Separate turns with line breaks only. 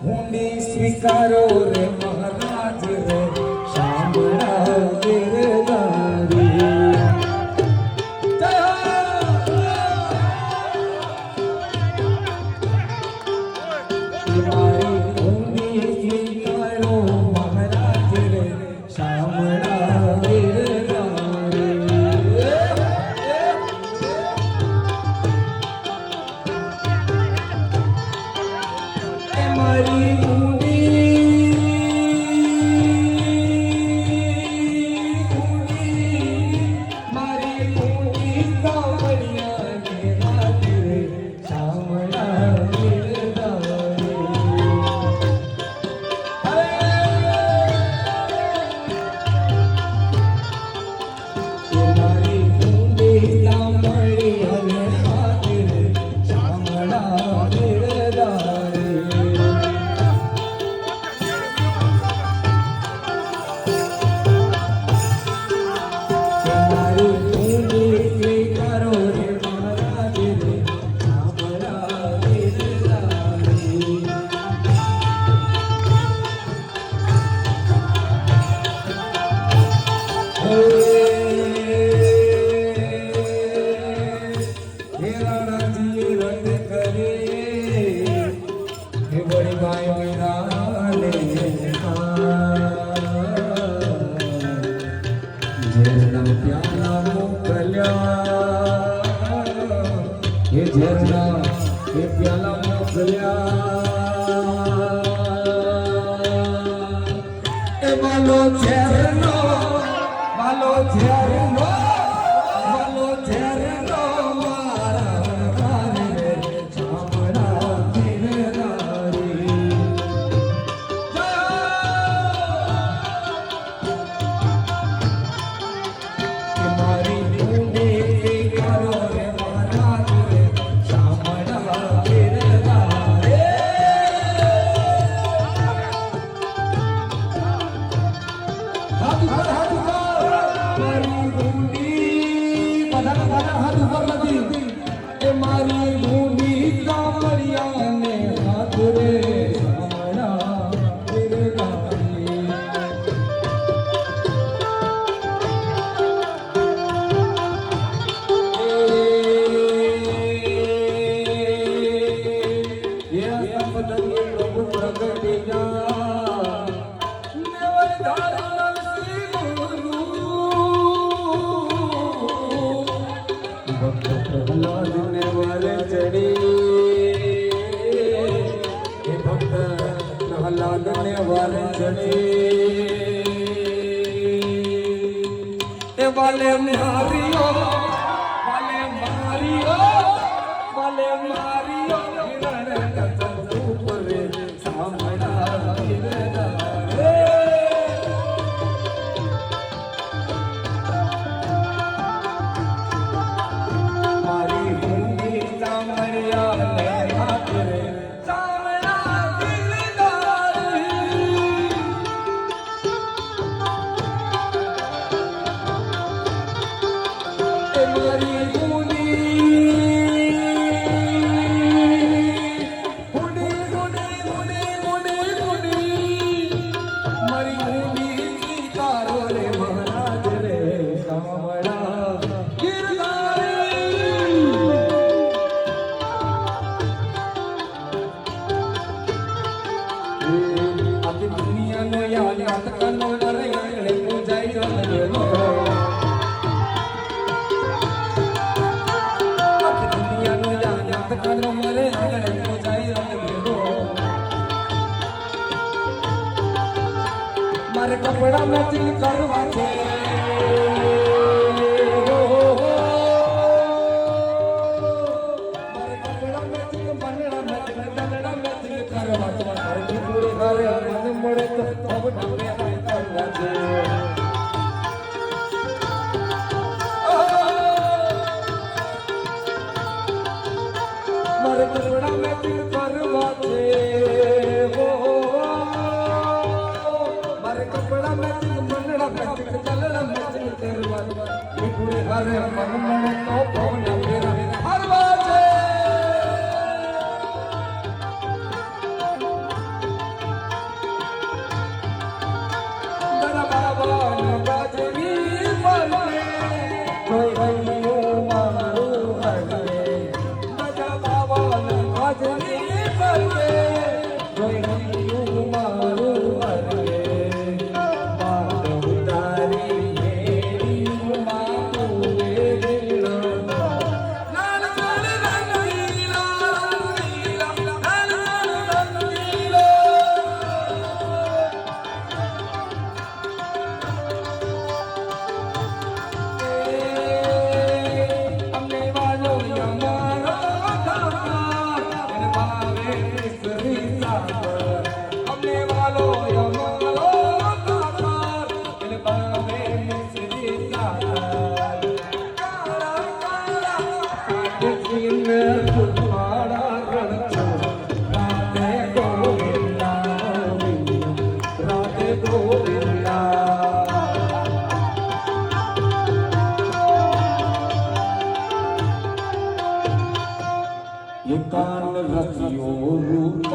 ઊંડી સ્વીકારો રે મહારાજ રે શામળા ગિરધારી
વાલે મારીઓ વાલે મારીઓ વાલે મારીઓ ઉપર સામડા મારી ભૂમિ સામળિયા લે હાથરે મારે કપડા મેચિંગ કરવા છે મારે કપડા મેચિંગ બંગડા મેચિંગ દગડા મેચિંગ કરવા છે મારે પૂરી ઘરે મને મળે તો કપડા મેચિંગ કરવા છે મારે કપડા મેચિંગ કરવા છે કપડા મેચિંગ બંગડા મેચિંગ દગડા મેચિંગ કરવા છે પૂરી ઘરે મને મળે તો કપડા મેચિંગ કરવા છે વાલો અમારો કાકાર એટલે બાવે શ્રી કાકાર કાળા કાળા જીને મારા રણછો રાધે ગોવિંદા
એકાંત રસિયો રૂપ